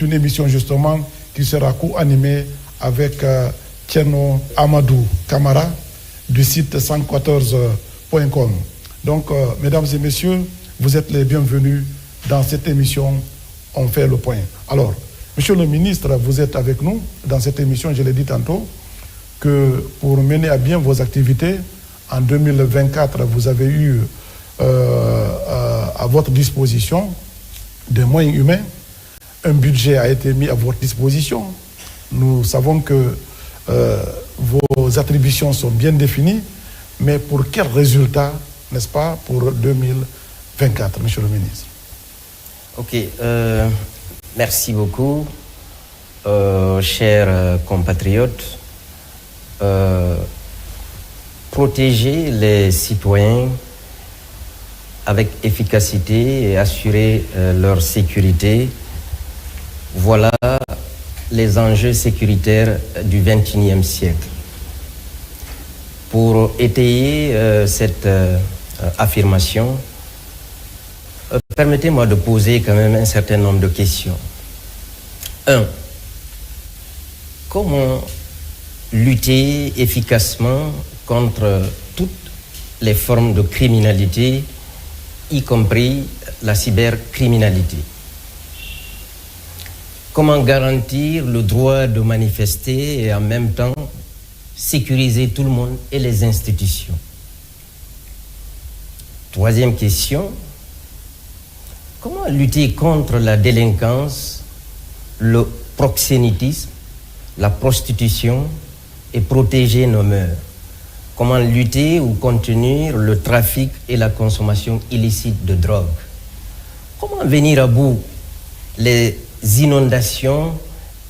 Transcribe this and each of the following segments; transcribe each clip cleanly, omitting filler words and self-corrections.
Une émission justement qui sera co-animée avec Tieno Amadou Kamara du site 114.com. Donc, mesdames et messieurs, vous êtes les bienvenus dans cette émission On fait le point. Alors, monsieur le ministre, vous êtes avec nous dans cette émission, je l'ai dit tantôt, que pour mener à bien vos activités, en 2024, vous avez eu à votre disposition des moyens humains. Un budget a été mis à votre disposition. Nous savons que vos attributions sont bien définies, mais pour quel résultat, n'est-ce pas, pour 2024, monsieur le ministre? Ok, merci beaucoup, chers compatriotes. Protéger les citoyens avec efficacité et assurer leur sécurité, voilà les enjeux sécuritaires du XXIe siècle. Pour étayer cette affirmation, permettez-moi de poser quand même un certain nombre de questions. 1. Comment lutter efficacement contre toutes les formes de criminalité, y compris la cybercriminalité? Comment garantir le droit de manifester et en même temps sécuriser tout le monde et les institutions? Troisième question, comment lutter contre la délinquance, le proxénétisme, la prostitution et protéger nos mœurs? Comment lutter ou contenir le trafic et la consommation illicite de drogue? Comment venir à bout les inondations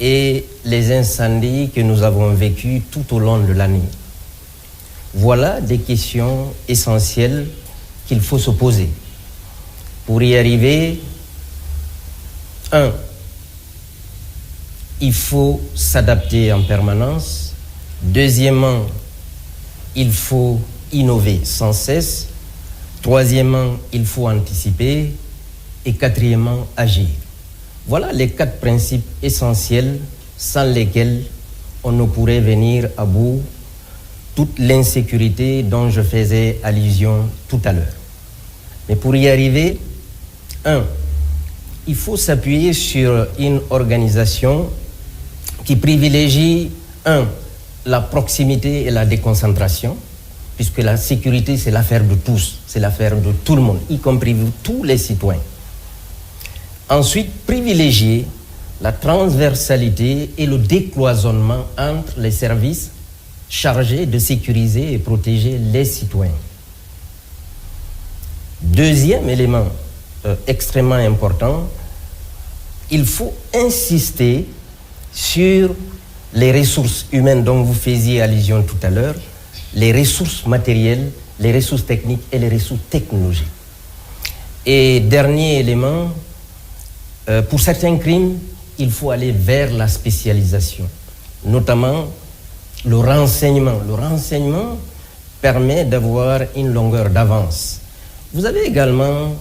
et les incendies que nous avons vécus tout au long de l'année? Voilà des questions essentielles qu'il faut se poser. Pour y arriver, 1. Il faut s'adapter en permanence. Deuxièmement, il faut innover sans cesse. Troisièmement, il faut anticiper. Et quatrièmement, agir. Voilà les 4 principes essentiels sans lesquels on ne pourrait venir à bout toute l'insécurité dont je faisais allusion tout à l'heure. Mais pour y arriver, 1. Il faut s'appuyer sur une organisation qui privilégie, 1. La proximité et la déconcentration, puisque la sécurité, c'est l'affaire de tous, c'est l'affaire de tout le monde, y compris vous, tous les citoyens. Ensuite, privilégier la transversalité et le décloisonnement entre les services chargés de sécuriser et protéger les citoyens. Deuxième élément extrêmement important, il faut insister sur les ressources humaines dont vous faisiez allusion tout à l'heure, les ressources matérielles, les ressources techniques et les ressources technologiques. Et dernier élément, pour certains crimes, il faut aller vers la spécialisation, notamment le renseignement. Le renseignement permet d'avoir une longueur d'avance. Vous avez également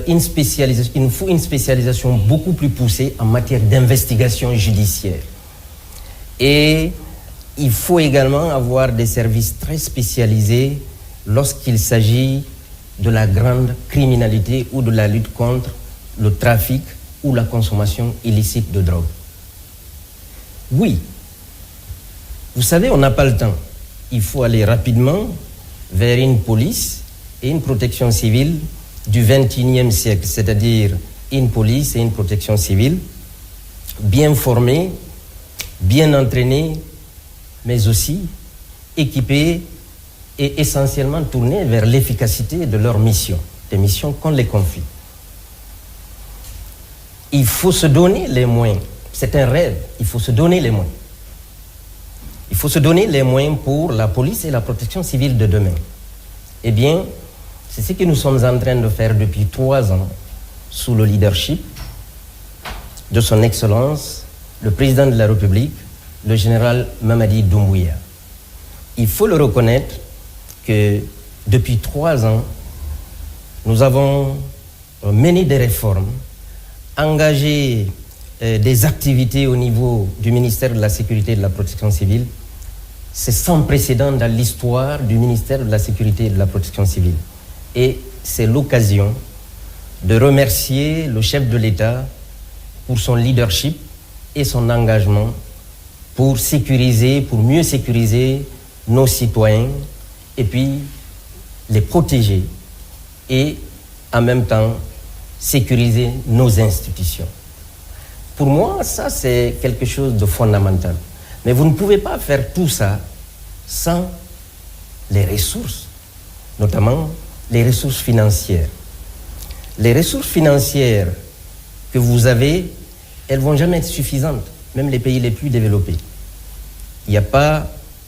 une spécialisation beaucoup plus poussée en matière d'investigation judiciaire. Et il faut également avoir des services très spécialisés lorsqu'il s'agit de la grande criminalité ou de la lutte contre le trafic ou la consommation illicite de drogue. Oui, vous savez, on n'a pas le temps. Il faut aller rapidement vers une police et une protection civile du XXIe siècle, c'est-à-dire une police et une protection civile bien formée, bien entraînée, mais aussi équipée et essentiellement tournée vers l'efficacité de leur mission, des missions qu'on les confie. Il faut se donner les moyens. C'est un rêve. Il faut se donner les moyens. Il faut se donner les moyens pour la police et la protection civile de demain. Eh bien, c'est ce que nous sommes en train de faire depuis 3 ans sous le leadership de son Excellence, le président de la République, le général Mamadi Doumbouya. Il faut le reconnaître que depuis 3 ans, nous avons mené des réformes, engagé des activités au niveau du ministère de la Sécurité et de la Protection civile, c'est sans précédent dans l'histoire du ministère de la Sécurité et de la Protection civile. Et c'est l'occasion de remercier le chef de l'État pour son leadership et son engagement pour sécuriser, pour mieux sécuriser nos citoyens et puis les protéger et en même temps sécuriser nos institutions. Pour moi, ça c'est quelque chose de fondamental. Mais vous ne pouvez pas faire tout ça sans les ressources, notamment les ressources financières. Les ressources financières que vous avez, elles ne vont jamais être suffisantes, même les pays les plus développés.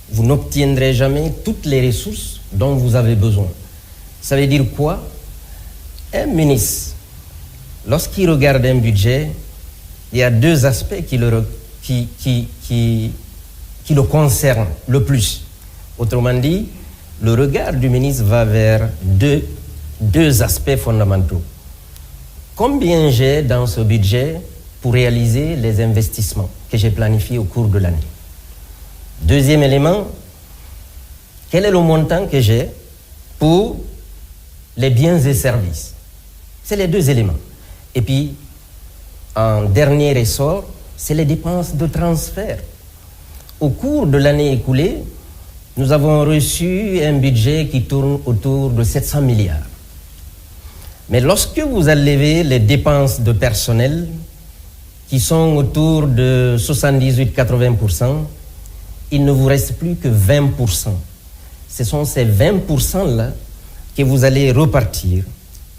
Vous n'obtiendrez jamais toutes les ressources dont vous avez besoin. Ça veut dire quoi? Un ministre, lorsqu'il regarde un budget, il y a deux aspects qui le concernent le plus. Autrement dit, le regard du ministre va vers deux aspects fondamentaux. Combien j'ai dans ce budget pour réaliser les investissements que j'ai planifiés au cours de l'année? Deuxième élément, quel est le montant que j'ai pour les biens et services? C'est les deux éléments. Et puis, en dernier ressort, c'est les dépenses de transfert. Au cours de l'année écoulée, nous avons reçu un budget qui tourne autour de 700 milliards. Mais lorsque vous enlevez les dépenses de personnel, qui sont autour de 78-80%, il ne vous reste plus que 20%. Ce sont ces 20%-là que vous allez repartir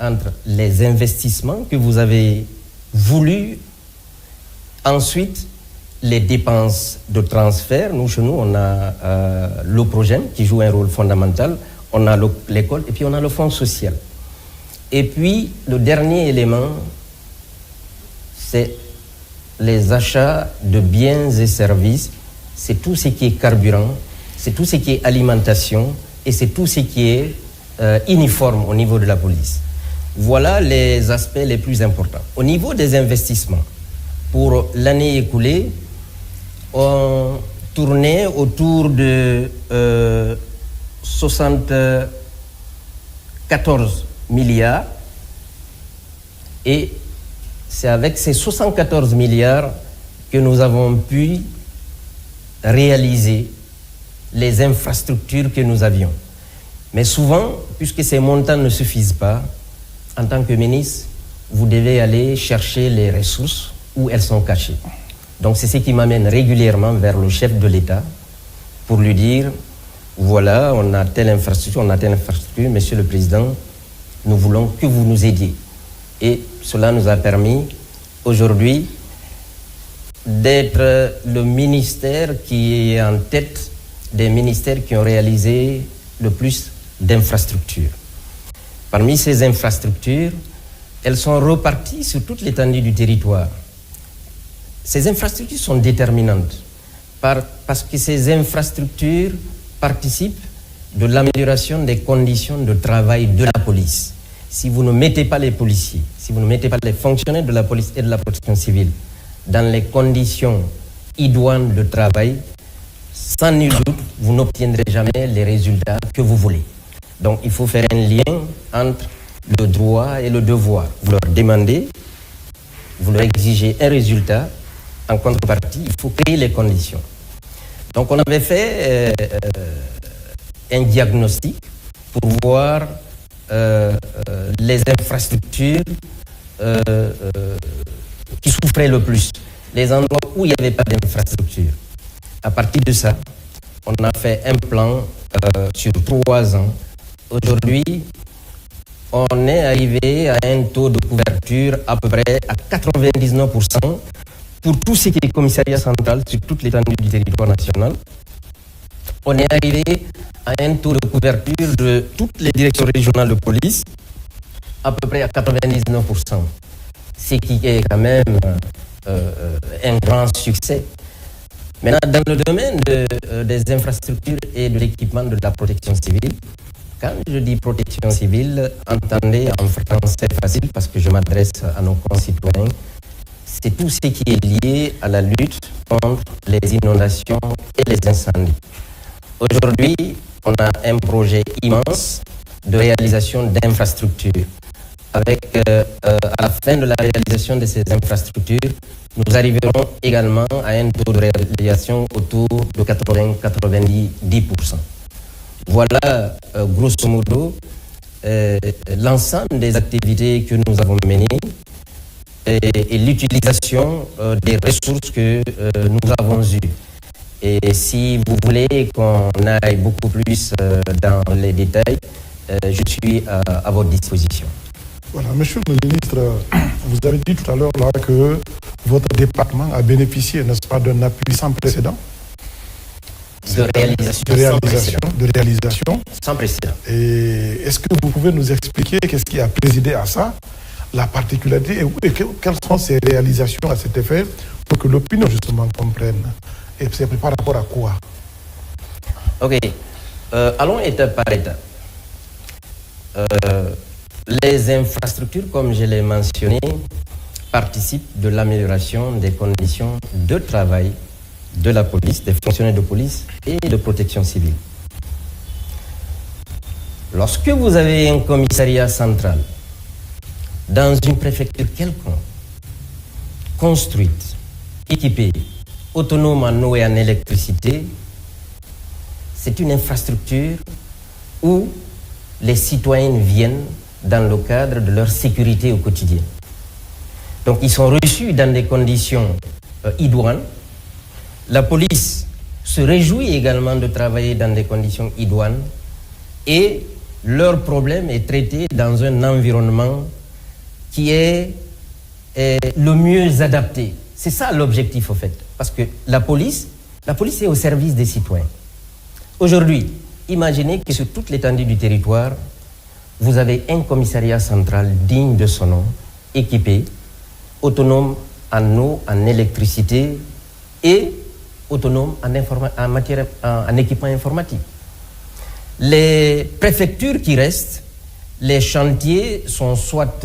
entre les investissements que vous avez voulu, ensuite les dépenses de transfert. Nous, chez nous, on a le projet qui joue un rôle fondamental, on a l'école et puis on a le fonds social. Et puis, le dernier élément, c'est les achats de biens et services. C'est tout ce qui est carburant, c'est tout ce qui est alimentation et c'est tout ce qui est uniforme au niveau de la police. Voilà les aspects les plus importants. Au niveau des investissements, pour l'année écoulée, on tournait autour de 74 milliards et c'est avec ces 74 milliards que nous avons pu réaliser les infrastructures que nous avions. Mais souvent, puisque ces montants ne suffisent pas, en tant que ministre, vous devez aller chercher les ressources où elles sont cachées. Donc c'est ce qui m'amène régulièrement vers le chef de l'État pour lui dire, voilà, on a telle infrastructure, Monsieur le Président, nous voulons que vous nous aidiez. Et cela nous a permis aujourd'hui d'être le ministère qui est en tête des ministères qui ont réalisé le plus d'infrastructures. Parmi ces infrastructures, elles sont reparties sur toute l'étendue du territoire. Ces infrastructures sont déterminantes parce que ces infrastructures participent de l'amélioration des conditions de travail de la police. Si vous ne mettez pas les policiers, si vous ne mettez pas les fonctionnaires de la police et de la protection civile dans les conditions idoines de travail, sans nul doute, vous n'obtiendrez jamais les résultats que vous voulez. Donc il faut faire un lien entre le droit et le devoir. Vous leur demandez, vous leur exigez un résultat, en contrepartie, il faut créer les conditions. Donc on avait fait un diagnostic pour voir les infrastructures qui souffraient le plus, les endroits où il n'y avait pas d'infrastructure. À partir de ça, on a fait un plan sur 3 ans. Aujourd'hui, on est arrivé à un taux de couverture à peu près à 99% pour tout ce qui est commissariat central sur toute l'étendue du territoire national. On est arrivé à un taux de couverture de toutes les directions régionales de police à peu près à 99%, ce qui est quand même un grand succès. Maintenant, dans le domaine des infrastructures et de l'équipement de la protection civile, quand je dis protection civile, entendez en français facile parce que je m'adresse à nos concitoyens, c'est tout ce qui est lié à la lutte contre les inondations et les incendies. Aujourd'hui, on a un projet immense de réalisation d'infrastructures. Avec, à la fin de la réalisation de ces infrastructures, nous arriverons également à un taux de réalisation autour de 80-90%. Voilà, grosso modo, l'ensemble des activités que nous avons menées et l'utilisation des ressources que nous avons eues. Et si vous voulez qu'on aille beaucoup plus dans les détails, je suis à votre disposition. Voilà, monsieur le ministre, vous avez dit tout à l'heure là que votre département a bénéficié, n'est-ce pas, d'un appui sans précédent de réalisation sans précédent. Et est-ce que vous pouvez nous expliquer qu'est-ce qui a présidé à ça, la particularité et quelles sont ces réalisations à cet effet pour que l'opinion justement comprenne? Et c'est par rapport à quoi? Ok, allons étape par étape. Les infrastructures, comme je l'ai mentionné, participent de l'amélioration des conditions de travail de la police, des fonctionnaires de police et de protection civile. Lorsque vous avez un commissariat central dans une préfecture quelconque, construite, équipée, autonome en eau et en électricité, c'est une infrastructure où les citoyens viennent dans le cadre de leur sécurité au quotidien. Donc ils sont reçus dans des conditions idoines. La police se réjouit également de travailler dans des conditions idoines et leur problème est traité dans un environnement qui est le mieux adapté. C'est ça l'objectif au fait. Parce que la police est au service des citoyens. Aujourd'hui, imaginez que sur toute l'étendue du territoire, vous avez un commissariat central digne de son nom, équipé, autonome en eau, en électricité et autonome en équipement informatique. Les préfectures qui restent, les chantiers sont soit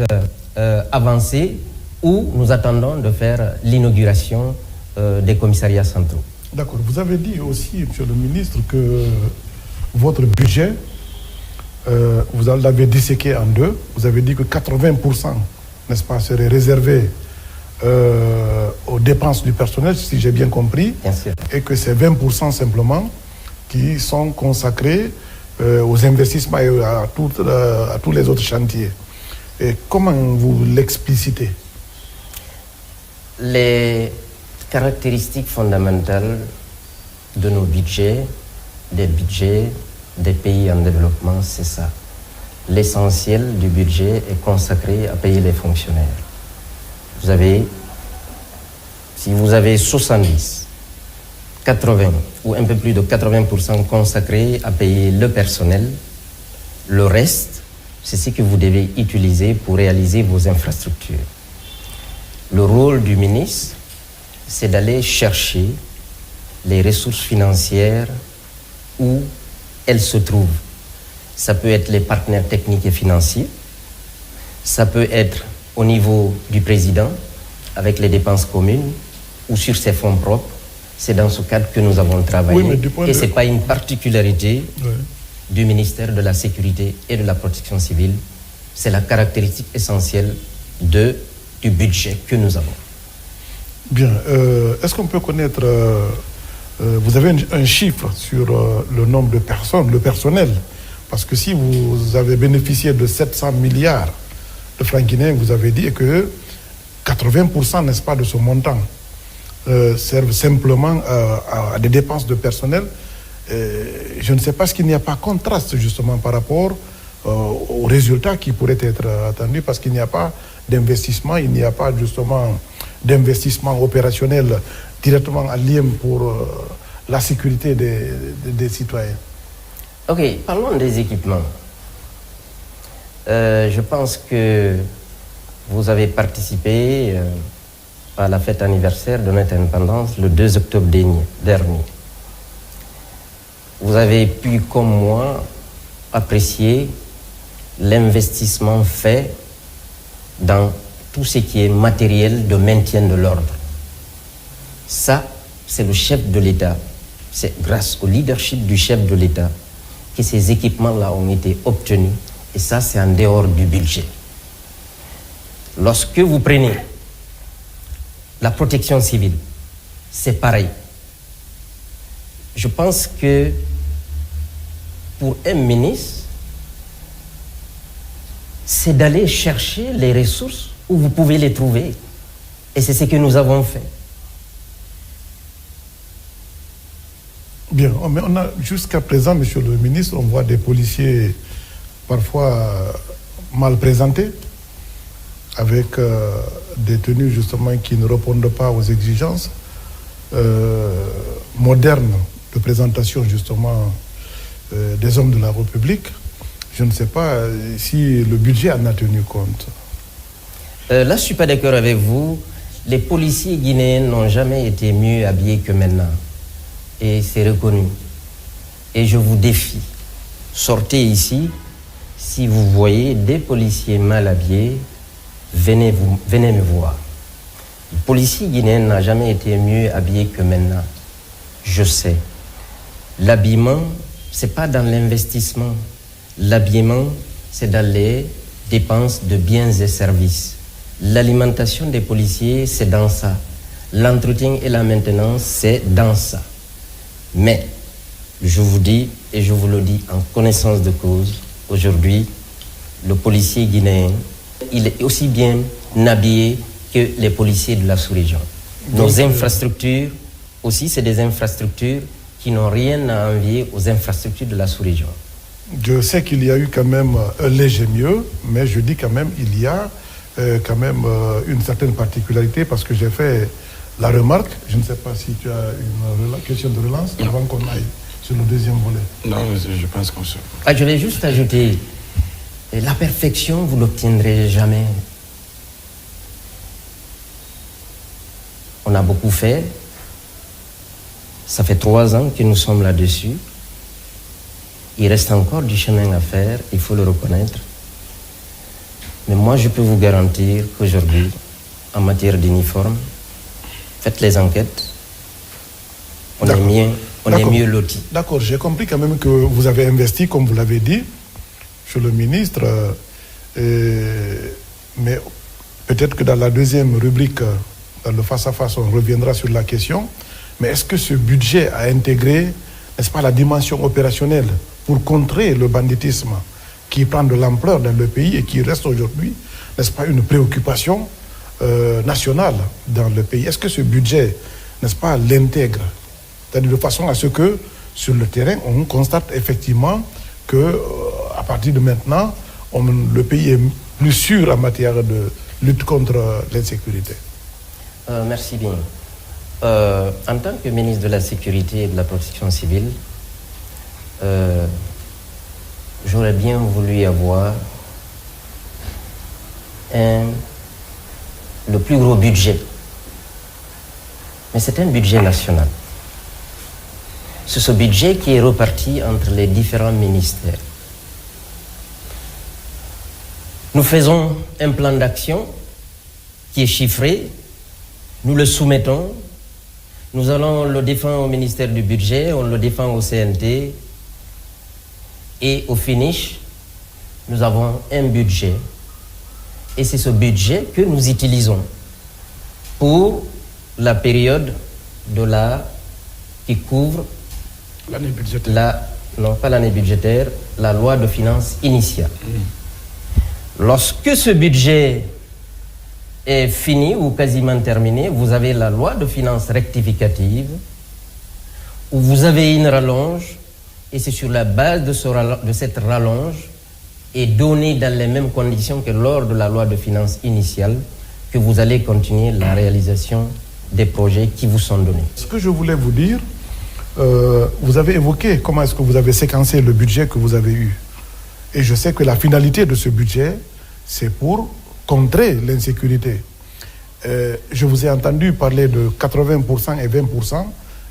avancés ou nous attendons de faire l'inauguration des commissariats centraux. D'accord. Vous avez dit aussi, monsieur le ministre, que votre budget, vous l'avez disséqué en deux. Vous avez dit que 80%, n'est-ce pas, serait réservé aux dépenses du personnel, si j'ai bien compris. Bien sûr. Et que c'est 20% simplement qui sont consacrés aux investissements et à tous les autres chantiers. Et comment vous l'explicitez? Les caractéristiques fondamentales de nos budgets, des budgets des pays en développement, c'est ça. L'essentiel du budget est consacré à payer les fonctionnaires. Si vous avez 70, 80 ou un peu plus de 80% consacrés à payer le personnel, le reste, c'est ce que vous devez utiliser pour réaliser vos infrastructures. Le rôle du ministre, c'est d'aller chercher les ressources financières où elles se trouvent. Ça peut être les partenaires techniques et financiers, ça peut être au niveau du président, avec les dépenses communes, ou sur ses fonds propres. C'est dans ce cadre que nous avons travaillé. Oui, et ce n'est pas une particularité du ministère de la Sécurité et de la Protection civile. C'est la caractéristique essentielle du budget que nous avons. Bien. Est-ce qu'on peut connaître... vous avez un chiffre sur le nombre de personnes, le personnel? Parce que si vous avez bénéficié de 700 milliards de francs guinéens, vous avez dit que 80%, n'est-ce pas, de ce montant servent simplement à des dépenses de personnel. Je ne sais pas, ce qu'il n'y a pas contraste justement par rapport aux résultats qui pourraient être attendus, parce qu'il n'y a pas d'investissement, il n'y a pas justement d'investissement opérationnel directement lié pour la sécurité des citoyens. Ok, parlons des équipements. Je pense que vous avez participé à la fête anniversaire de notre indépendance le 2 octobre dernier. Vous avez pu, comme moi, apprécier l'investissement fait dans tout ce qui est matériel de maintien de l'ordre. Ça, c'est le chef de l'État. C'est grâce au leadership du chef de l'État que ces équipements-là ont été obtenus. Et ça, c'est en dehors du budget. Lorsque vous prenez la protection civile, c'est pareil. Je pense que pour un ministre, c'est d'aller chercher les ressources où vous pouvez les trouver. Et c'est ce que nous avons fait. Bien, mais on a jusqu'à présent, monsieur le ministre, on voit des policiers parfois mal présentés, avec des tenues justement qui ne répondent pas aux exigences modernes de présentation justement des hommes de la République. Je ne sais pas si le budget en a tenu compte. Là, je ne suis pas d'accord avec vous. Les policiers guinéens n'ont jamais été mieux habillés que maintenant. Et c'est reconnu. Et je vous défie. Sortez ici. Si vous voyez des policiers mal habillés, venez me voir. Le policier guinéen n'a jamais été mieux habillé que maintenant. Je sais. L'habillement, ce n'est pas dans l'investissement. L'habillement, c'est dans les dépenses de biens et services. L'alimentation des policiers, c'est dans ça. L'entretien et la maintenance, c'est dans ça. Mais, je vous dis, et je vous le dis en connaissance de cause, aujourd'hui, le policier guinéen, il est aussi bien habillé que les policiers de la sous-région. Nos infrastructures, aussi, c'est des infrastructures qui n'ont rien à envier aux infrastructures de la sous-région. Je sais qu'il y a eu quand même un léger mieux, mais je dis quand même il y a quand même une certaine particularité parce que j'ai fait la remarque. Je ne sais pas si tu as une question de relance avant qu'on aille sur le deuxième volet. Non, je pense qu'on se... Je vais juste ajouter, la perfection, vous ne l'obtiendrez jamais. On a beaucoup fait. Ça fait 3 ans que nous sommes là-dessus. Il reste encore du chemin à faire, il faut le reconnaître. Mais moi, je peux vous garantir qu'aujourd'hui, en matière d'uniforme, faites les enquêtes, on est mieux lotis. D'accord, j'ai compris quand même que vous avez investi, comme vous l'avez dit, chez le ministre, mais peut-être que dans la deuxième rubrique, dans le face-à-face, on reviendra sur la question. Mais est-ce que ce budget a intégré, n'est-ce pas, la dimension opérationnelle pour contrer le banditisme qui prend de l'ampleur dans le pays et qui reste aujourd'hui, n'est-ce pas, une préoccupation nationale dans le pays? Est-ce que ce budget, n'est-ce pas, l'intègre? C'est-à-dire de façon à ce que, sur le terrain, on constate effectivement que, à partir de maintenant, le pays est plus sûr en matière de lutte contre l'insécurité. Merci bien. En tant que ministre de la Sécurité et de la Protection civile, j'aurais bien voulu avoir le plus gros budget. Mais c'est un budget national. C'est ce budget qui est reparti entre les différents ministères. Nous faisons un plan d'action qui est chiffré, nous le soumettons, nous allons le défendre au ministère du Budget, on le défend au CNT, et au finish, nous avons un budget. Et c'est ce budget que nous utilisons pour la période qui couvre l'année budgétaire. Non, pas l'année budgétaire, la loi de finances initiale. Lorsque ce budget est fini ou quasiment terminé, vous avez la loi de finances rectificative où vous avez une rallonge et c'est sur la base de cette rallonge et donnée dans les mêmes conditions que lors de la loi de finances initiale que vous allez continuer la réalisation des projets qui vous sont donnés. Ce que je voulais vous dire, vous avez évoqué comment est-ce que vous avez séquencé le budget que vous avez eu. Et je sais que la finalité de ce budget, c'est pour contrer l'insécurité. Je vous ai entendu parler de 80% et 20%.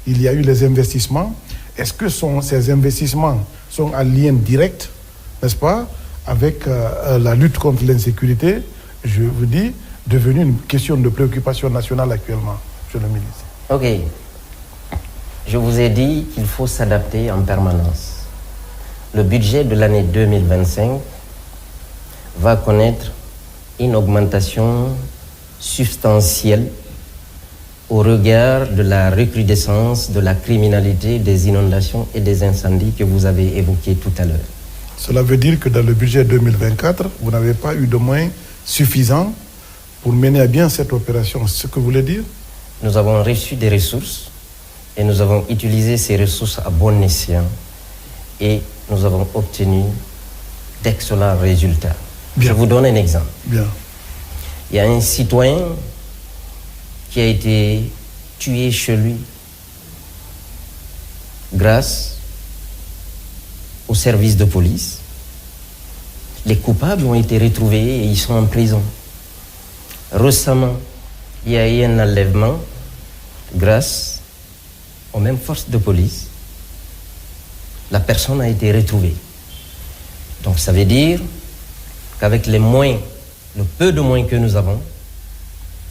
Il y a eu les investissements. Est-ce que ces investissements sont en lien direct, n'est-ce pas, avec la lutte contre l'insécurité? Je vous dis, devenue une question de préoccupation nationale actuellement, monsieur le ministre. Ok. Je vous ai dit qu'il faut s'adapter en permanence. Le budget de l'année 2025 va connaître une augmentation substantielle au regard de la recrudescence de la criminalité, des inondations et des incendies que vous avez évoqués tout à l'heure. Cela veut dire que dans le budget 2024, vous n'avez pas eu de moyens suffisants pour mener à bien cette opération. C'est ce que vous voulez dire? Nous avons reçu des ressources et nous avons utilisé ces ressources à bon escient et nous avons obtenu d'excellents résultats. Bien. Je vous donne un exemple. Bien. Il y a un citoyen qui a été tué chez lui grâce au service de police. Les coupables ont été retrouvés et ils sont en prison. Récemment, il y a eu un enlèvement grâce aux mêmes forces de police. La personne a été retrouvée. Donc ça veut dire qu'avec les moyens, le peu de moyens que nous avons,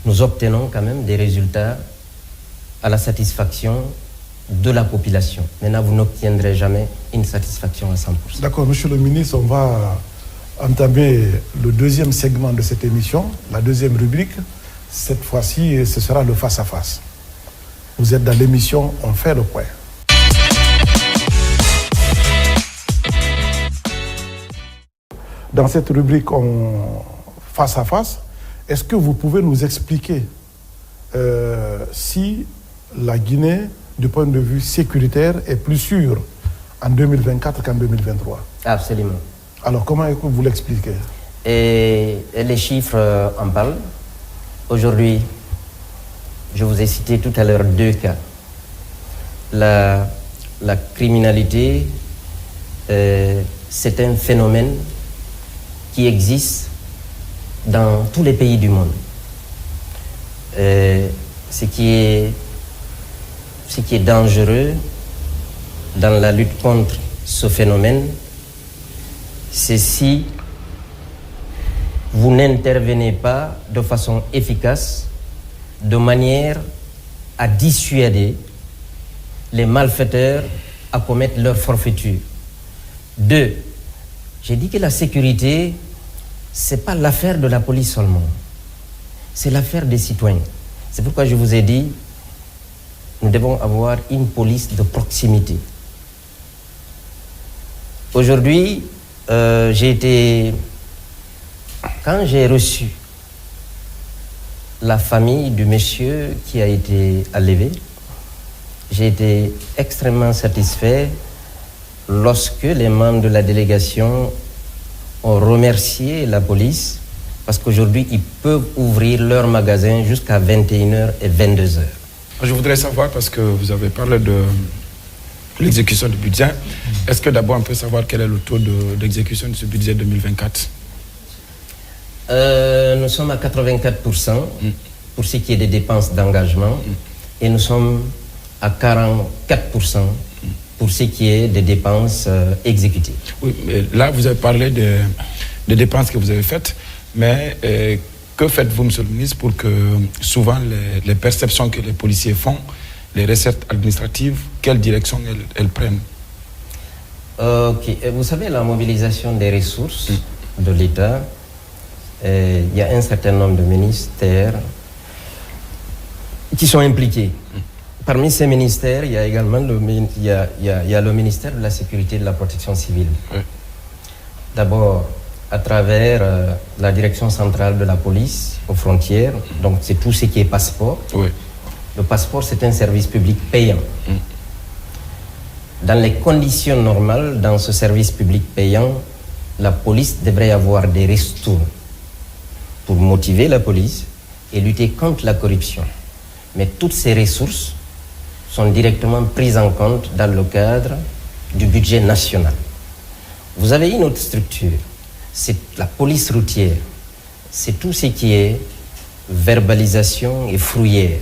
nous obtenons quand même des résultats à la satisfaction de la population. Maintenant, vous n'obtiendrez jamais une satisfaction à 100%. D'accord, monsieur le ministre, on va entamer le deuxième segment de cette émission, la deuxième rubrique. Cette fois-ci, ce sera le face-à-face. Vous êtes dans l'émission On fait le point. Dans cette rubrique face à face, est-ce que vous pouvez nous expliquer si la Guinée, du point de vue sécuritaire, est plus sûre en 2024 qu'en 2023? Absolument. Alors, comment est-ce que vous l'expliquez? Et les chiffres en parlent. Aujourd'hui, je vous ai cité tout à l'heure 2 cas. La criminalité, c'est un phénomène qui existe dans tous les pays du monde. Ce qui est dangereux dans la lutte contre ce phénomène, c'est si vous n'intervenez pas de façon efficace, de manière à dissuader les malfaiteurs à commettre leur forfaiture. 2, j'ai dit que la sécurité, ce n'est pas l'affaire de la police seulement. C'est l'affaire des citoyens. C'est pourquoi je vous ai dit, nous devons avoir une police de proximité. Aujourd'hui, quand j'ai reçu la famille du monsieur qui a été enlevé, j'ai été extrêmement satisfait lorsque les membres de la délégation ont remercié la police parce qu'aujourd'hui, ils peuvent ouvrir leur magasin jusqu'à 21h et 22h. Je voudrais savoir, parce que vous avez parlé de l'exécution du budget, est-ce que d'abord on peut savoir quel est le taux d'exécution de ce budget 2024? Nous sommes à 84% pour ce qui est des dépenses d'engagement et nous sommes à 44% pour ce qui est des dépenses exécutées. Oui, mais là vous avez parlé des dépenses que vous avez faites, mais que faites-vous, monsieur le ministre, pour que souvent les perceptions que les policiers font, les recettes administratives, quelle direction elles prennent? Ok, vous savez, la mobilisation des ressources de l'État, il y a un certain nombre de ministères qui sont impliqués. Parmi ces ministères, il y a également le ministère de la Sécurité et de la Protection civile. Oui. D'abord, à travers la direction centrale de la police aux frontières, donc c'est tout ce qui est passeport. Oui. Le passeport, c'est un service public payant. Dans les conditions normales, dans ce service public payant, la police devrait avoir des ristournes pour motiver la police et lutter contre la corruption. Mais toutes ces ressources sont directement prises en compte dans le cadre du budget national. Vous avez une autre structure, c'est la police routière. C'est tout ce qui est verbalisation et fouillère.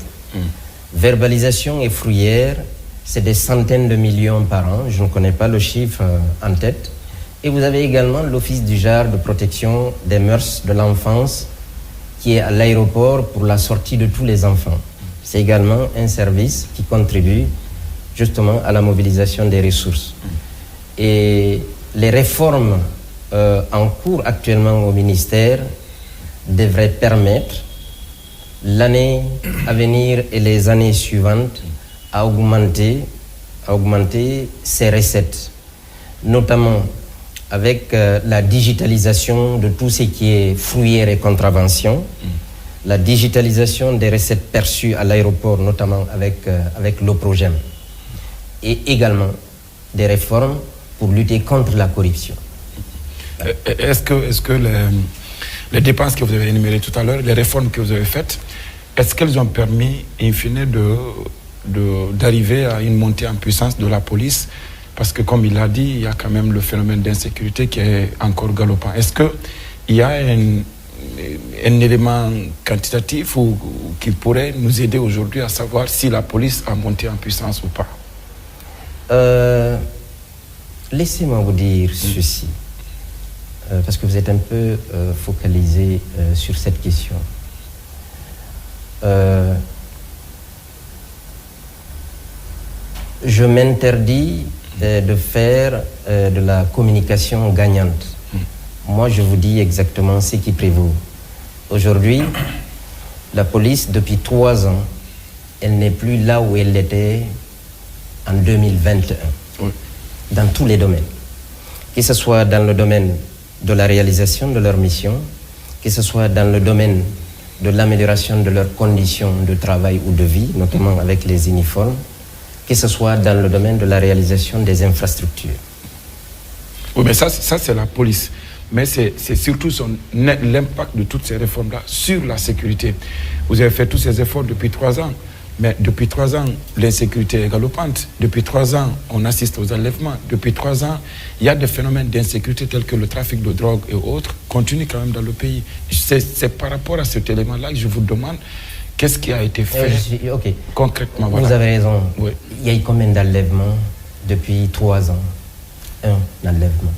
Verbalisation et fouillère, c'est des centaines de millions par an. Je ne connais pas le chiffre en tête. Et vous avez également l'Office du genre de protection des mœurs de l'enfance qui est à l'aéroport pour la sortie de tous les enfants. C'est également un service qui contribue justement à la mobilisation des ressources. Et les réformes en cours actuellement au ministère devraient permettre l'année à venir et les années suivantes à augmenter ces recettes, notamment avec la digitalisation de tout ce qui est fourrière et contravention, la digitalisation des recettes perçues à l'aéroport, notamment avec l'OPROGEM, et également des réformes pour lutter contre la corruption. Est-ce que les dépenses que vous avez énumérées tout à l'heure, les réformes que vous avez faites, est-ce qu'elles ont permis, in fine, d'arriver à une montée en puissance de la police? Parce que, comme il l'a dit, il y a quand même le phénomène d'insécurité qui est encore galopant. Est-ce qu'il y a un élément quantitatif qui pourrait nous aider aujourd'hui à savoir si la police a monté en puissance ou pas? Laissez-moi vous dire ceci, parce que vous êtes un peu focalisé sur cette question. Je m'interdis de faire de la communication gagnante. Moi, je vous dis exactement ce qui prévaut. Aujourd'hui, la police, depuis 3 ans, elle n'est plus là où elle était en 2021. Oui. Dans tous les domaines. Que ce soit dans le domaine de la réalisation de leur mission, que ce soit dans le domaine de l'amélioration de leurs conditions de travail ou de vie, notamment avec les uniformes, que ce soit dans le domaine de la réalisation des infrastructures. Oui, mais ça c'est la police. Mais c'est surtout l'impact de toutes ces réformes-là sur la sécurité. Vous avez fait tous ces efforts depuis 3 ans, mais depuis 3 ans, l'insécurité est galopante. Depuis 3 ans, on assiste aux enlèvements. Depuis 3 ans, il y a des phénomènes d'insécurité tels que le trafic de drogue et autres continuent quand même dans le pays. C'est par rapport à cet élément-là que je vous demande qu'est-ce qui a été fait concrètement. Vous avez raison. Oui. Il y a eu combien d'enlèvements depuis 3 ans? Un enlèvement.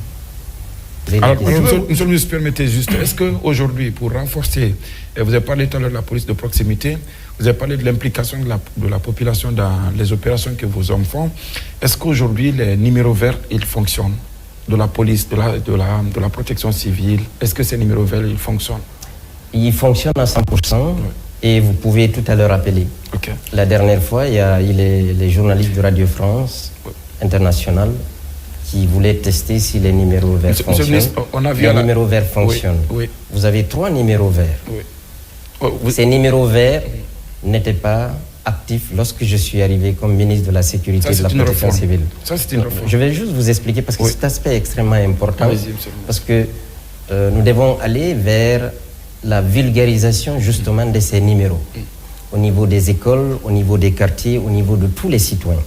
Alors, monsieur le ministre, permettez juste, est-ce qu'aujourd'hui, pour renforcer, vous avez parlé tout à l'heure de la police de proximité, vous avez parlé de l'implication de la population dans les opérations que vos hommes font, est-ce qu'aujourd'hui, les numéros verts, ils fonctionnent? De la police, de la protection civile, est-ce que ces numéros verts, ils fonctionnent? Ils fonctionnent à 100%, oui. Et vous pouvez tout à l'heure appeler. Okay. La dernière fois, il y a les journalistes de Radio France Internationale qui voulaient tester si les numéros verts fonctionnent. Les numéros verts fonctionnent. Oui. Vous avez 3 numéros verts. Oui. Ces numéros verts n'étaient pas actifs lorsque je suis arrivé comme ministre de la Sécurité et de la Protection civile. Ça, c'est une réforme. Je vais juste vous expliquer parce que cet aspect est extrêmement important. Parce que nous devons aller vers la vulgarisation justement de ces numéros au niveau des écoles, au niveau des quartiers, au niveau de tous les citoyens.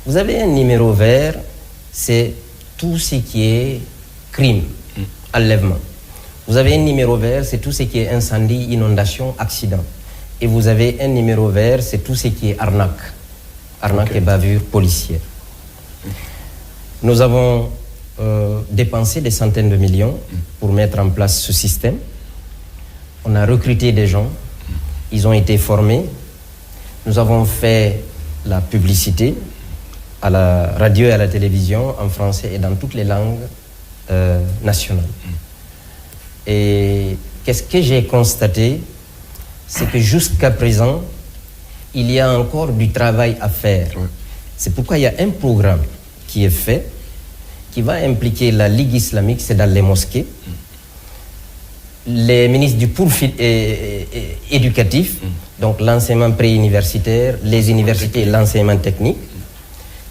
Vous avez un numéro vert, c'est tout ce qui est crime, enlèvement. Vous avez un numéro vert, c'est tout ce qui est incendie, inondation, accident. Et vous avez un numéro vert, c'est tout ce qui est arnaque et bavure policière. Nous avons dépensé des centaines de millions pour mettre en place ce système. On a recruté des gens, ils ont été formés. Nous avons fait la publicité à la radio et à la télévision en français et dans toutes les langues nationales. Et qu'est-ce que j'ai constaté? C'est que jusqu'à présent, il y a encore du travail à faire. Ouais. C'est pourquoi il y a un programme qui est fait, qui va impliquer la Ligue islamique, c'est dans les mosquées, les ministres du profil éducatif, donc l'enseignement préuniversitaire, les universités et l'enseignement technique.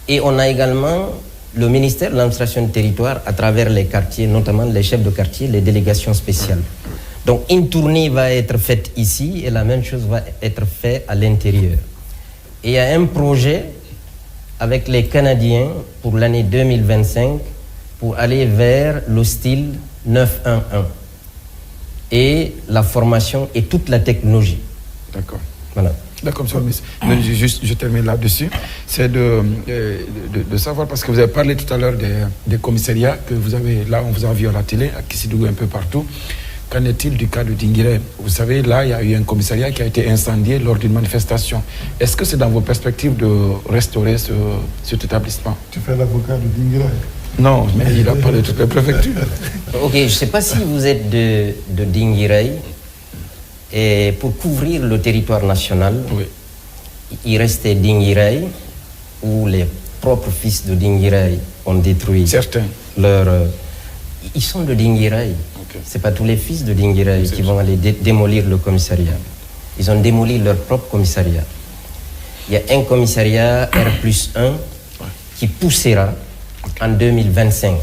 Et on a également le ministère de l'administration du territoire à travers les quartiers, notamment les chefs de quartier, les délégations spéciales. Donc une tournée va être faite ici et la même chose va être faite à l'intérieur. Et il y a un projet avec les Canadiens pour l'année 2025 pour aller vers le style 911 et la formation et toute la technologie. D'accord. Voilà. D'accord, monsieur le ministre. Je termine là-dessus. C'est de savoir, parce que vous avez parlé tout à l'heure des commissariats que vous avez, là on vous a vu à la télé, à Kissidougou, un peu partout. Qu'en est-il du cas de Dinguiraye? Vous savez, là, il y a eu un commissariat qui a été incendié lors d'une manifestation. Est-ce que c'est dans vos perspectives de restaurer cet établissement? Tu fais l'avocat de Dinguiraye? Non, mais il a parlé de toutes les préfectures. Ok, je ne sais pas si vous êtes de Dinguiraye. Et pour couvrir le territoire national, Oui. il restait Dinguiraye, où les propres fils de Dinguiraye ont détruit Certains. Ils sont de Dinguiraye. Ok. Ce n'est pas tous les fils de Dinguiraye qui vont aller démolir le commissariat. Ils ont démoli leur propre commissariat. Il y a un commissariat R+1 qui poussera en 2025.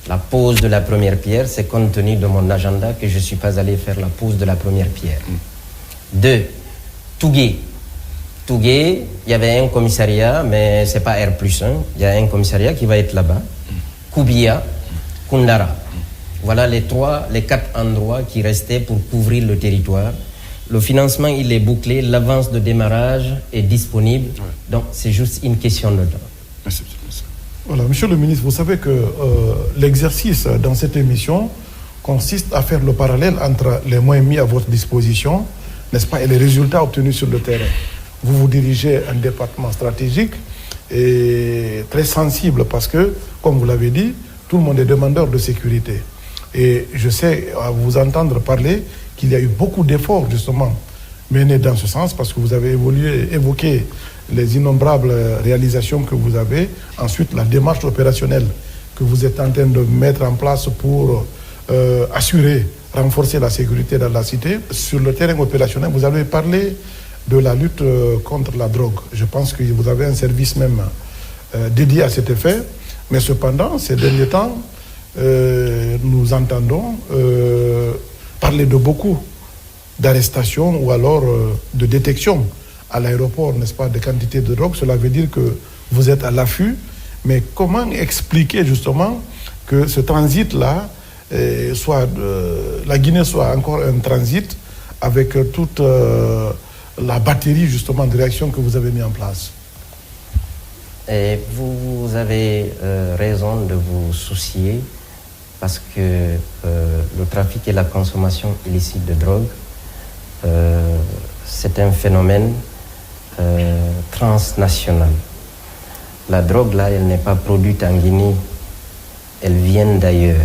La pose de la première pierre, c'est compte tenu de mon agenda que je ne suis pas allé faire la pose de la première pierre. 2. Tougué. Tougué, il y avait un commissariat, mais ce n'est pas R+1. Il y a un commissariat qui va être là-bas. Koubia, Koundara. Voilà les 4 endroits qui restaient pour couvrir le territoire. Le financement, il est bouclé. L'avance de démarrage est disponible. Donc, c'est juste une question de temps. Merci. Voilà, Monsieur le ministre, vous savez que l'exercice dans cette émission consiste à faire le parallèle entre les moyens mis à votre disposition, n'est-ce pas, et les résultats obtenus sur le terrain. Vous vous dirigez un département stratégique et très sensible parce que, comme vous l'avez dit, tout le monde est demandeur de sécurité. Et je sais, à vous entendre parler, qu'il y a eu beaucoup d'efforts, justement, menés dans ce sens, parce que vous avez évoqué les innombrables réalisations que vous avez. Ensuite, la démarche opérationnelle que vous êtes en train de mettre en place pour renforcer la sécurité dans la cité. Sur le terrain opérationnel, vous avez parlé de la lutte contre la drogue. Je pense que vous avez un service même dédié à cet effet. Mais cependant, ces derniers temps, nous entendons parler de beaucoup d'arrestations ou alors de détection à l'aéroport, n'est-ce pas, de quantité de drogue. Cela veut dire que vous êtes à l'affût. Mais comment expliquer justement que ce transit-là, la Guinée soit encore un transit avec toute la batterie justement de réactions que vous avez mis en place? Et vous avez raison de vous soucier parce que le trafic et la consommation illicite de drogue, c'est un phénomène transnational. La drogue, là, elle n'est pas produite en Guinée, elle vient d'ailleurs.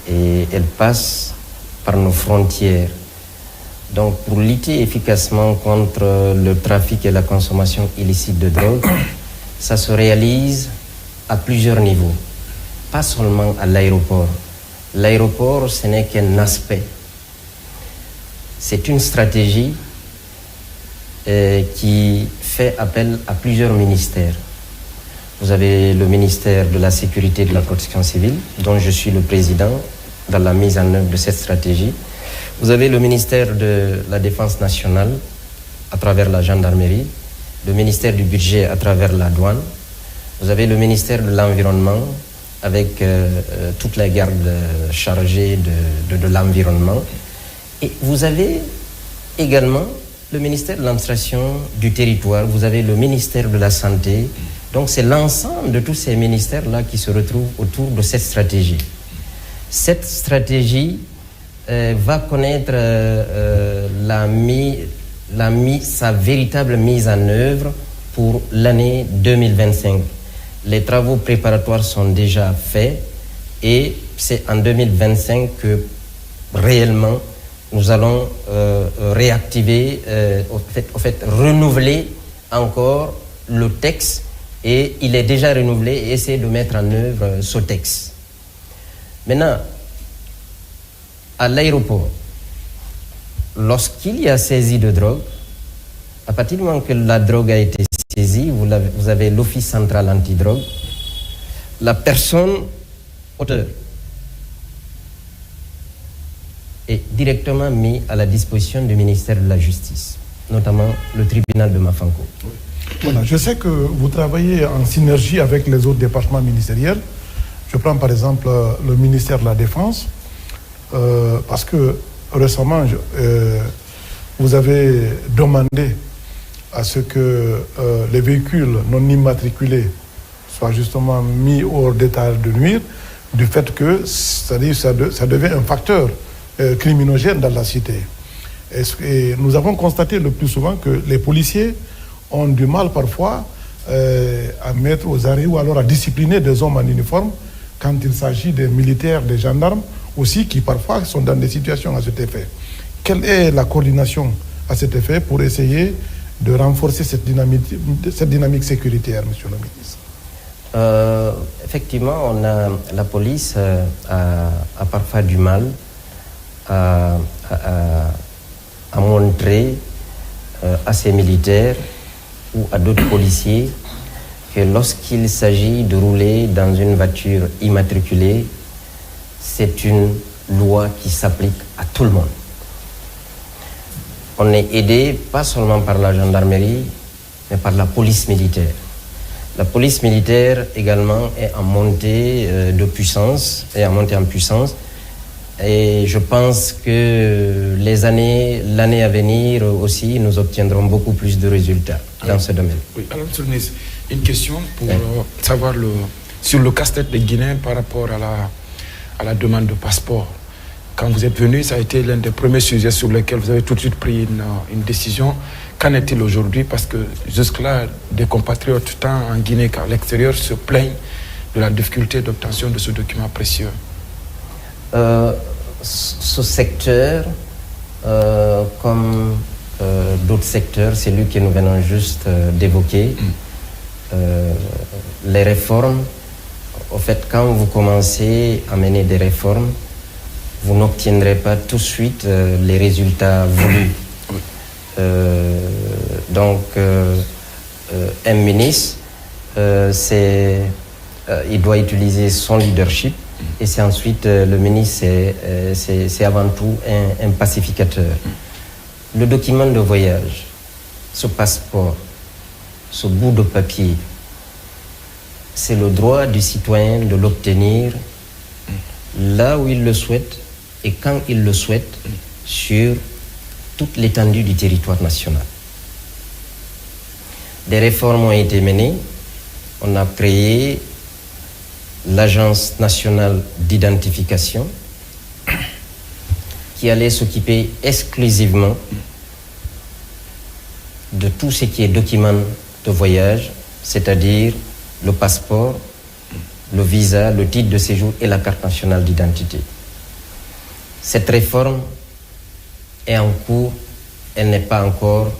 Et elle passe par nos frontières. Donc, pour lutter efficacement contre le trafic et la consommation illicite de drogue, ça se réalise à plusieurs niveaux. Pas seulement à l'aéroport. L'aéroport, ce n'est qu'un aspect. C'est une stratégie qui fait appel à plusieurs ministères. Vous avez le ministère de la Sécurité et de la Protection civile, dont je suis le président dans la mise en œuvre de cette stratégie. Vous avez le ministère de la Défense nationale à travers la gendarmerie, le ministère du Budget à travers la douane. Vous avez le ministère de l'Environnement avec toute la garde chargée de l'environnement. Et vous avez également le ministère de l'administration du territoire, vous avez le ministère de la Santé. Donc c'est l'ensemble de tous ces ministères-là qui se retrouvent autour de cette stratégie. Cette stratégie va connaître sa véritable mise en œuvre pour l'année 2025. Les travaux préparatoires sont déjà faits et c'est en 2025 que réellement nous allons réactiver, renouveler encore le texte, et il est déjà renouvelé, et essayer de mettre en œuvre ce texte. Maintenant, à l'aéroport, lorsqu'il y a saisie de drogue, à partir du moment que la drogue a été saisie, vous avez l'Office central antidrogue, la personne auteur est directement mis à la disposition du ministère de la Justice, notamment le tribunal de Mafanko. Voilà, je sais que vous travaillez en synergie avec les autres départements ministériels. Je prends par exemple le ministère de la Défense, parce que récemment, vous avez demandé à ce que les véhicules non immatriculés soient justement mis hors d'état de nuire, du fait que ça devient un facteur criminogènes dans la cité. Et nous avons constaté le plus souvent que les policiers ont du mal parfois à mettre aux arrêts ou alors à discipliner des hommes en uniforme quand il s'agit des militaires, des gendarmes aussi qui parfois sont dans des situations à cet effet. Quelle est la coordination à cet effet pour essayer de renforcer cette dynamique sécuritaire, monsieur le ministre? Effectivement, la police a parfois du mal à montrer à ses militaires ou à d'autres policiers que lorsqu'il s'agit de rouler dans une voiture immatriculée, c'est une loi qui s'applique à tout le monde. On est aidé pas seulement par la gendarmerie, mais par la police militaire. La police militaire également est en montée de puissance, en puissance. Et je pense que l'année à venir aussi, nous obtiendrons beaucoup plus de résultats dans ce domaine. Oui, alors, monsieur le ministre, une question pour savoir sur le casse-tête des Guinéens par rapport à la demande de passeport. Quand vous êtes venu, ça a été l'un des premiers sujets sur lesquels vous avez tout de suite pris une décision. Qu'en est-il aujourd'hui? Parce que jusque-là, des compatriotes, tant en Guinée qu'à l'extérieur, se plaignent de la difficulté d'obtention de ce document précieux. Ce secteur, comme d'autres secteurs, c'est lui que nous venons juste d'évoquer. Les réformes, au fait, quand vous commencez à mener des réformes, vous n'obtiendrez pas tout de suite les résultats voulus. Donc, un ministre, il doit utiliser son leadership. Et c'est ensuite, le ministre, c'est avant tout un pacificateur. Le document de voyage, ce passeport, ce bout de papier, c'est le droit du citoyen de l'obtenir là où il le souhaite et quand il le souhaite sur toute l'étendue du territoire national. Des réformes ont été menées. On a créé l'Agence nationale d'identification qui allait s'occuper exclusivement de tout ce qui est document de voyage, c'est-à-dire le passeport, le visa, le titre de séjour et la carte nationale d'identité. Cette réforme est en cours, elle n'est pas encore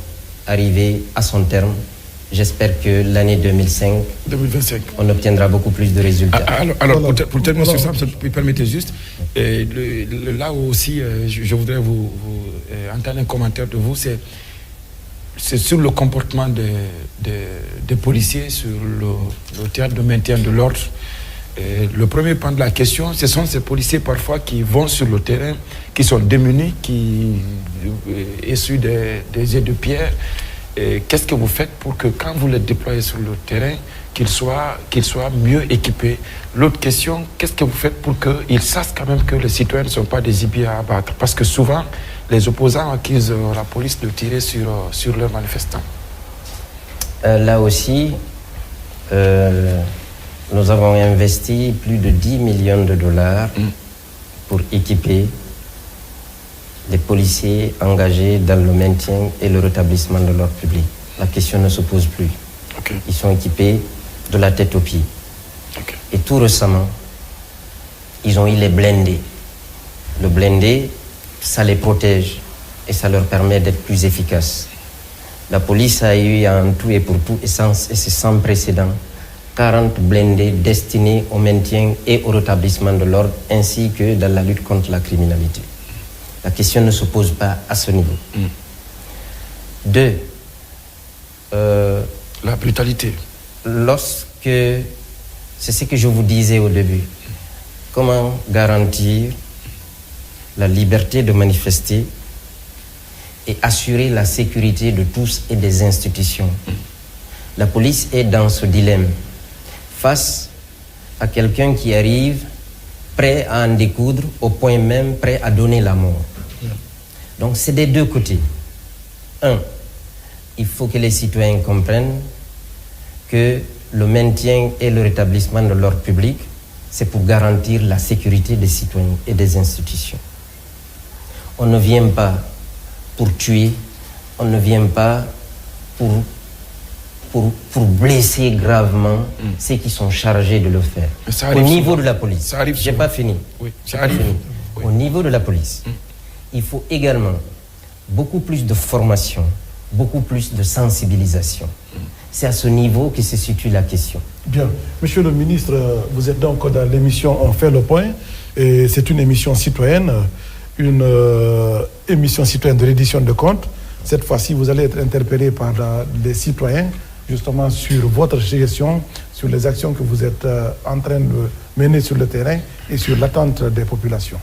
arrivée à son terme. J'espère que l'année 2025, on obtiendra beaucoup plus de résultats. Alors pour terminer sur ça, vous me permettez juste, là aussi, je voudrais vous entendre un commentaire de vous, c'est sur le comportement des policiers sur le théâtre de maintien de l'ordre. Le premier point de la question, ce sont ces policiers parfois qui vont sur le terrain, qui sont démunis, qui essuient des jets de pierre. Qu'est-ce que vous faites pour que quand vous les déployez sur le terrain, qu'ils soient mieux équipés? L'autre question, qu'est-ce que vous faites pour qu'ils sachent quand même que les citoyens ne sont pas des gibiers à abattre? Parce que souvent, les opposants accusent la police de tirer sur leurs manifestants. Là aussi, nous avons investi plus de 10 millions de dollars pour équiper les policiers engagés dans le maintien et le rétablissement de l'ordre public. La question ne se pose plus. Okay. Ils sont équipés de la tête aux pieds. Okay. Et tout récemment, ils ont eu les blindés. Le blindé, ça les protège et ça leur permet d'être plus efficaces. La police a eu en tout et pour tout, et c'est sans précédent, 40 blindés destinés au maintien et au rétablissement de l'ordre, ainsi que dans la lutte contre la criminalité. La question ne se pose pas à ce niveau. 2. La brutalité. C'est ce que je vous disais au début. Comment garantir la liberté de manifester et assurer la sécurité de tous et des institutions. La police est dans ce dilemme face à quelqu'un qui arrive prêt à en découdre, au point même prêt à donner la mort. Donc c'est des deux côtés. 1, il faut que les citoyens comprennent que le maintien et le rétablissement de l'ordre public, c'est pour garantir la sécurité des citoyens et des institutions. On ne vient pas pour tuer, on ne vient pas pour blesser gravement ceux qui sont chargés de le faire. Au niveau de la police, je n'ai pas fini. Oui, ça arrive. Oui. Au niveau de la police, il faut également beaucoup plus de formation, beaucoup plus de sensibilisation. C'est à ce niveau que se situe la question. Bien. Monsieur le ministre, vous êtes donc dans l'émission On fait le point. Et c'est une émission citoyenne, une émission citoyenne de reddition de comptes. Cette fois-ci, vous allez être interpellé par les citoyens, justement sur votre gestion, sur les actions que vous êtes en train de mener sur le terrain et sur l'attente des populations.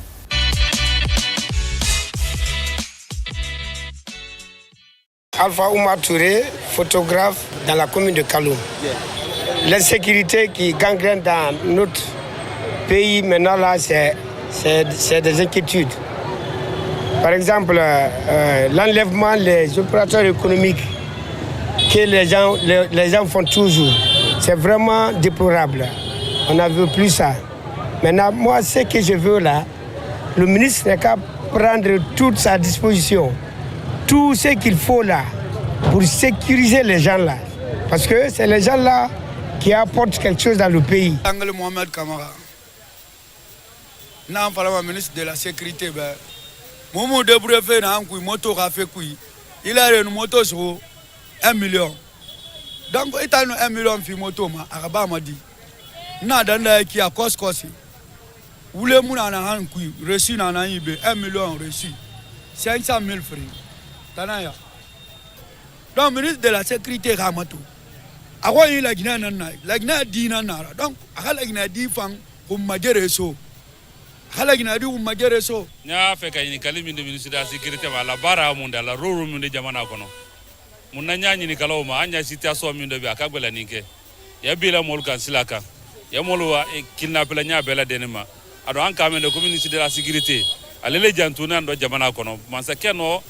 Alpha Oumar Touré, photographe dans la commune de Kaloum. L'insécurité qui gangrène dans notre pays maintenant là, c'est des inquiétudes. Par exemple, l'enlèvement des opérateurs économiques que les gens font toujours, c'est vraiment déplorable. On ne veut plus ça. Maintenant, moi, ce que je veux là, le ministre n'a qu'à prendre toute sa disposition, tout ce qu'il faut là, pour sécuriser les gens là. Parce que c'est les gens là qui apportent quelque chose dans le pays. Angle Mohamed Kamara. N'a pas le ministre de la Sécurité. Momo de Brefé n'a un coup moto a fait couille. Il a une moto sur 1 million. Donc, il a 1 million de moto, Araba m'a dit. N'a d'anda qui a cause. Vous voulez mon un coup, reçu dans un 1 million reçu. 500 000 francs. Tanaya. Donc, ministre de la Sécurité Ramato. Awa yi la Guinée nana, la Guinée dit nana. Donc, à la Guinée dit fang pour majereso. À la Guinée dit pour majereso. Nya fait qu'il y a une calimine de ministre de la Sécurité, mais la barre mondiale, la rôle de Jamana kono. Mon nanya ni kaloma, anya situation minde bi akagwela ninke. Ya bila molkan silaka. Ya molwa kidnapper la nya bela denema. Ado an kamen de ministre de la Sécurité. Alele jantuna ndo Jamana kono. Mansa keno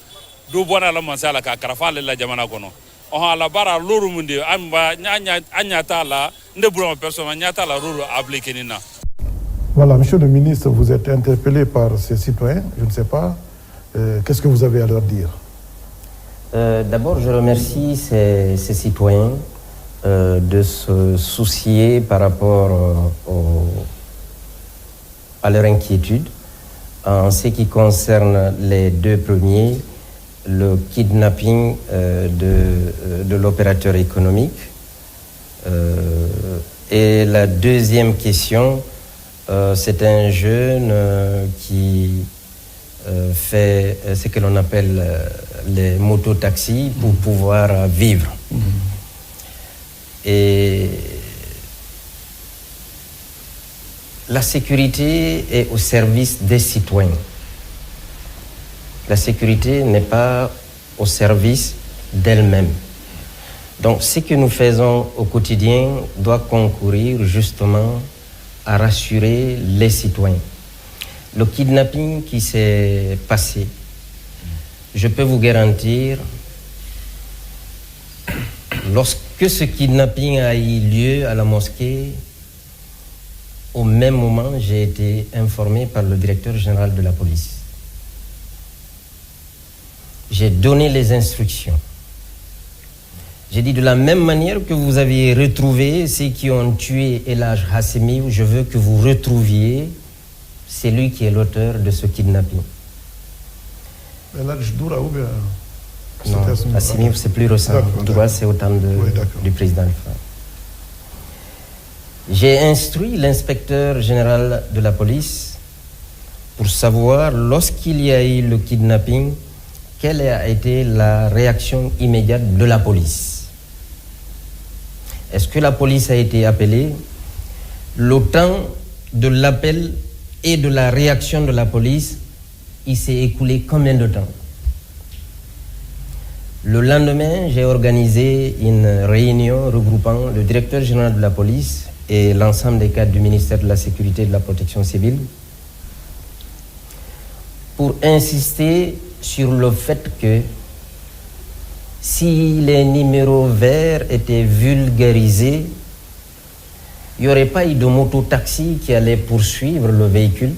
do bona la mansala ka karafa la Jamana kono. On la barre l'eau munde amba nyata la ndebulama personne nyata la rôle appliqué nina. Voilà, monsieur le ministre, vous êtes interpellé par ces citoyens, je ne sais pas. Qu'est-ce que vous avez à leur dire? D'abord, je remercie ces citoyens de se soucier par rapport à leur inquiétude. En ce qui concerne les deux premiers, le kidnapping de l'opérateur économique. Et la deuxième question, c'est un jeune qui fait ce que l'on appelle les mototaxis pour pouvoir vivre. Et la sécurité est au service des citoyens. La sécurité n'est pas au service d'elle-même. Donc ce que nous faisons au quotidien doit concourir justement à rassurer les citoyens. Le kidnapping qui s'est passé, je peux vous garantir, lorsque ce kidnapping a eu lieu à la mosquée, au même moment, j'ai été informé par le directeur général de la police. J'ai donné les instructions. J'ai dit de la même manière que vous aviez retrouvé ceux qui ont tué Elhaj Hassimi, je veux que vous retrouviez celui qui est l'auteur de ce kidnapping. Elhaj Doura ou bien... Non, Hassimi, c'est plus récent. Doura, c'est au temps du président Alpha. J'ai instruit l'inspecteur général de la police pour savoir, lorsqu'il y a eu le kidnapping, quelle a été la réaction immédiate de la police. Est-ce que la police a été appelée? Le temps de l'appel et de la réaction de la police, il s'est écoulé combien de temps? Le lendemain, j'ai organisé une réunion regroupant le directeur général de la police et l'ensemble des cadres du ministère de la Sécurité et de la Protection civile pour insister sur le fait que si les numéros verts étaient vulgarisés, il n'y aurait pas eu de moto-taxi qui allait poursuivre le véhicule.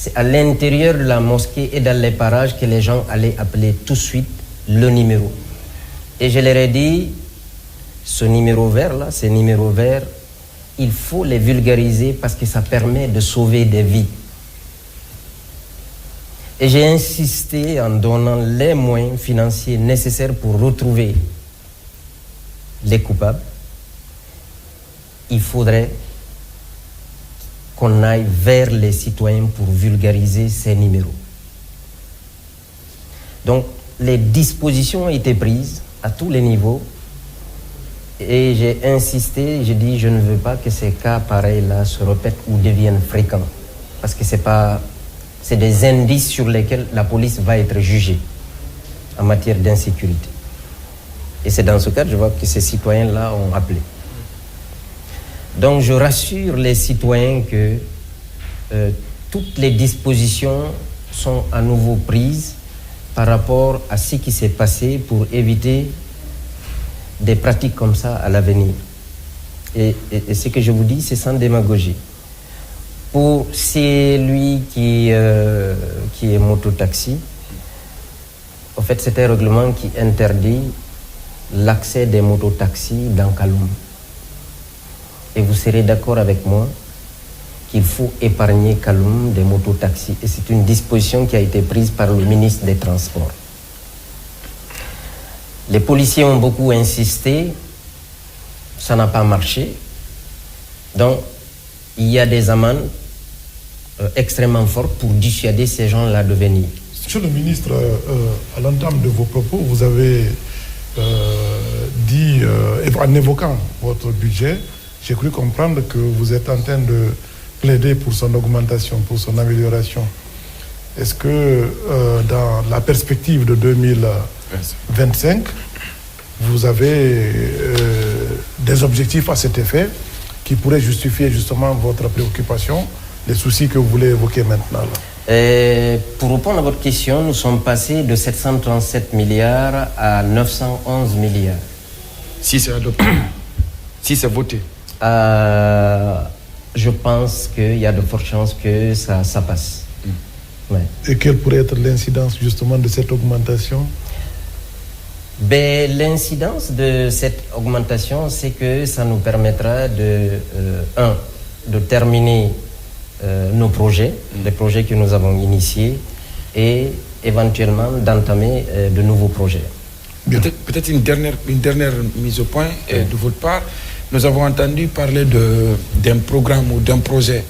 c'est à l'intérieur de la mosquée et dans les parages que les gens allaient appeler tout de suite le numéro. Et je leur ai dit, ce numéro vert là, ces numéros verts, il faut les vulgariser parce que ça permet de sauver des vies. Et j'ai insisté en donnant les moyens financiers nécessaires pour retrouver les coupables. Il faudrait qu'on aille vers les citoyens pour vulgariser ces numéros. Donc, les dispositions ont été prises à tous les niveaux et j'ai insisté, j'ai dit je ne veux pas que ces cas pareils-là se répètent ou deviennent fréquents parce que c'est des indices sur lesquels la police va être jugée en matière d'insécurité. Et c'est dans ce cadre, je vois que ces citoyens-là ont appelé. Donc je rassure les citoyens que toutes les dispositions sont à nouveau prises par rapport à ce qui s'est passé pour éviter des pratiques comme ça à l'avenir. Et ce que je vous dis, c'est sans démagogie. Pour celui qui est mototaxi, en fait, c'est un règlement qui interdit l'accès des mototaxis dans Kaloum. Et vous serez d'accord avec moi qu'il faut épargner Kaloum des mototaxis. Et c'est une disposition qui a été prise par le ministre des Transports. Les policiers ont beaucoup insisté, ça n'a pas marché. Donc, il y a des amendes extrêmement fortes pour dissuader ces gens-là de venir. Monsieur le ministre, à l'entame de vos propos, vous avez dit, en évoquant votre budget, j'ai cru comprendre que vous êtes en train de plaider pour son augmentation, pour son amélioration. Est-ce que dans la perspective de 2025, vous avez des objectifs à cet effet qui pourraient justifier justement votre préoccupation, les soucis que vous voulez évoquer maintenant là? Pour répondre à votre question, nous sommes passés de 737 milliards à 911 milliards. Si c'est adopté, si c'est voté. Je pense qu'il y a de fortes chances que ça passe. Ouais. Et quelle pourrait être l'incidence justement de cette augmentation? L'incidence de cette augmentation, c'est que ça nous permettra de terminer nos projets, les projets que nous avons initiés, et éventuellement d'entamer de nouveaux projets. Peut-être une dernière mise au point de votre part. Nous avons entendu parler d'un programme ou d'un projet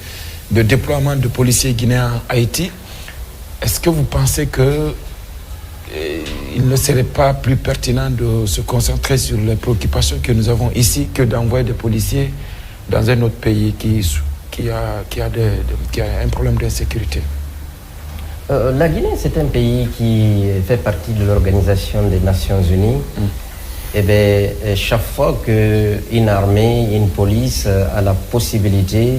de déploiement de policiers guinéens à Haïti. Est-ce que vous pensez que il ne serait pas plus pertinent de se concentrer sur les préoccupations que nous avons ici que d'envoyer des policiers dans un autre pays qui a un problème d'insécurité? La Guinée, c'est un pays qui fait partie de l'Organisation des Nations Unies. Et chaque fois qu'une armée, une police a la possibilité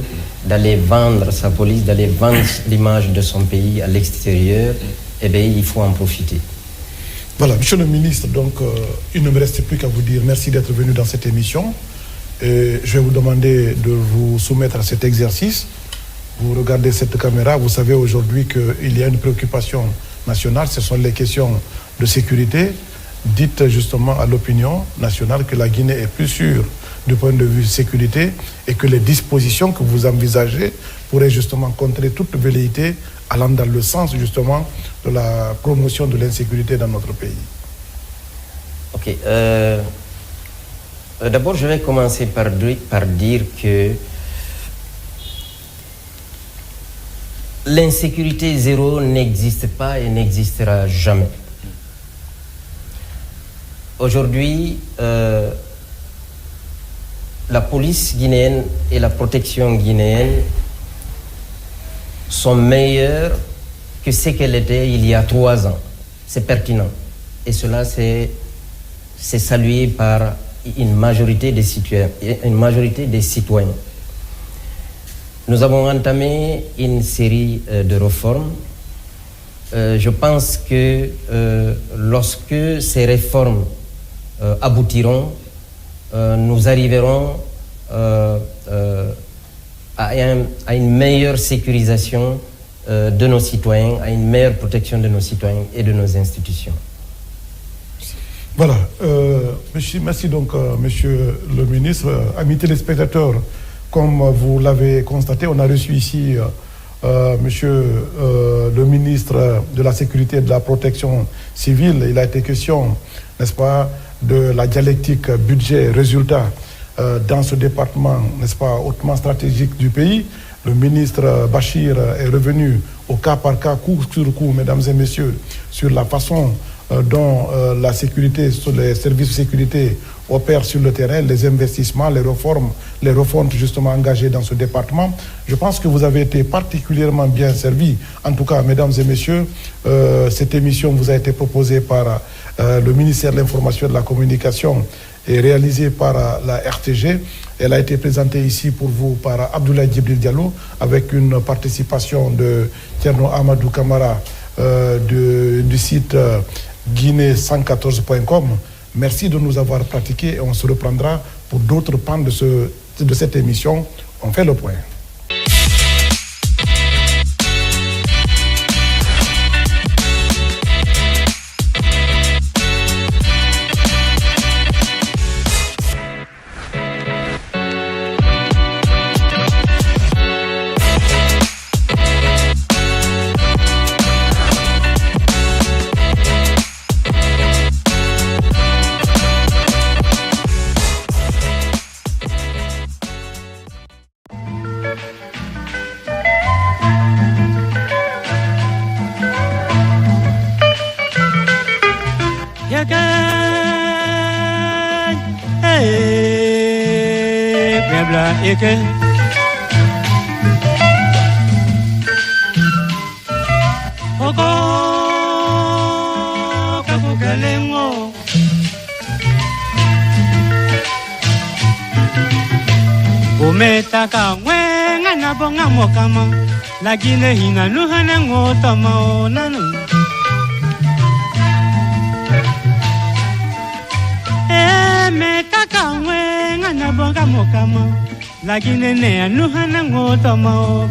d'aller vendre sa police, d'aller vendre l'image de son pays à l'extérieur, il faut en profiter. Voilà, monsieur le ministre, donc il ne me reste plus qu'à vous dire merci d'être venu dans cette émission. Et je vais vous demander de vous soumettre à cet exercice. Vous regardez cette caméra, vous savez aujourd'hui qu'il y a une préoccupation nationale, ce sont les questions de sécurité. Dites justement à l'opinion nationale que la Guinée est plus sûre du point de vue sécurité et que les dispositions que vous envisagez pourraient justement contrer toute velléité allant dans le sens justement de la promotion de l'insécurité dans notre pays. Ok. D'abord, je vais commencer par dire que l'insécurité zéro n'existe pas et n'existera jamais. Aujourd'hui, la police guinéenne et la protection guinéenne sont meilleures que ce qu'elles étaient il y a 3 ans. C'est pertinent. Et cela, c'est salué par une majorité des citoyens. Nous avons entamé une série de réformes. Je pense que lorsque ces réformes aboutiront, nous arriverons à une meilleure sécurisation de nos citoyens, à une meilleure protection de nos citoyens et de nos institutions. Voilà. Merci donc, monsieur le ministre. Amis téléspectateurs, comme vous l'avez constaté, on a reçu ici monsieur le ministre de la Sécurité et de la Protection civile. Il a été question, n'est-ce pas, de la dialectique budget-résultat dans ce département, n'est-ce pas, hautement stratégique du pays. Le ministre Bachir est revenu au cas par cas, coup sur coup, mesdames et messieurs, sur la façon dont la sécurité, les services de sécurité opèrent sur le terrain, les investissements, les refontes justement engagées dans ce département. Je pense que vous avez été particulièrement bien servis. En tout cas, mesdames et messieurs, cette émission vous a été proposée par le ministère de l'Information et de la Communication et réalisée par la RTG. Elle a été présentée ici pour vous par Abdoulaye Djibril Diallo avec une participation de Tierno Amadou Kamara du site guinée114.com. Merci de nous avoir pratiqué et on se reprendra pour d'autres pans de cette émission. On fait le point. Umetaka wenga na bonga mokama la Guinée hina nuhana ngota maonanu metaka wenga na bonga mokama la Guinée ne nuhana ngota mao